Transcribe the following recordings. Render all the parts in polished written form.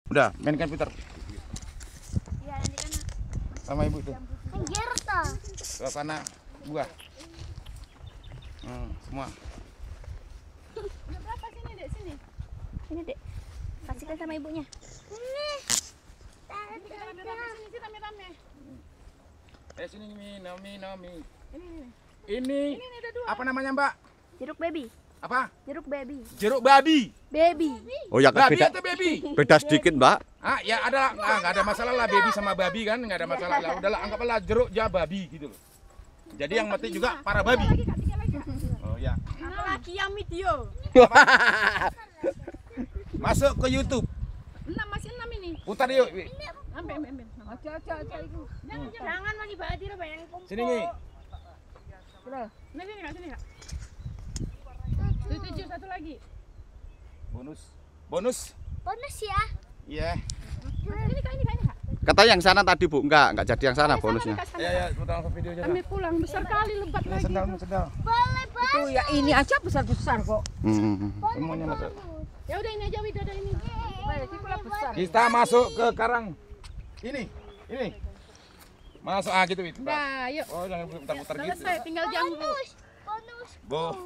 Udah, mainkan Peter. Iya, nanti kan Sama ibu tuh. pinggir toh. Ke sana buah. Semua. Udah berapa sini, Dek? Sini. Ini, Dek. Kasihkan sama ibunya. Ini. Rame-rame sini, rame-rame. Sini Nomi. Ini Ini ada dua. apa namanya, Mbak? Jeruk baby. Apa? Jeruk baby. Jeruk babi. Baby. Oh ya Babi beda, atau baby? beda sedikit Mbak. Ah, ya ada, nggak ada masalah lah baby sama babi kan, nggak ada masalah lah. Udahlah, anggaplah jeruk ya babi gitu loh. Jadi yang mati juga para babi. Tiga lagi. Oh ya. Apalagi yang video. Masuk ke YouTube. 6 masih 6 ini. Putar yuk. Ambil. Aja itu. Jangan lagi badir banyak kumpul. Sini nih. Sini enggak? Tujuh satu lagi. Bonus. Bonus ya. Iya. Ini Kak. Katanya yang sana tadi Bu, enggak jadi yang sana bonusnya. Ya, putar langsung video aja. Kami pulang besar kali lebat Ini lagi. sendal. Boleh, Bang. Tuh ya ini aja besar-besar kok. Semuanya masuk. Ya udah ini aja Wida ada ini. Ini pula besar. Kita masuk ke karang. Ini. Masuk gitu itu. Nah, yuk. Oh, jangan putar-putar gitu. Selesai, tinggal jambu. Bonus.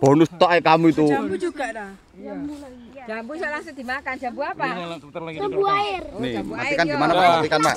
Bonus tok kamu itu. Jambu juga dah. Jambu saya langsung dimakan. Jambu apa? Ini langsung putar lagi. Jambu air. Nih, jambu air, matikan yo. gimana Pak? Matikan Pak.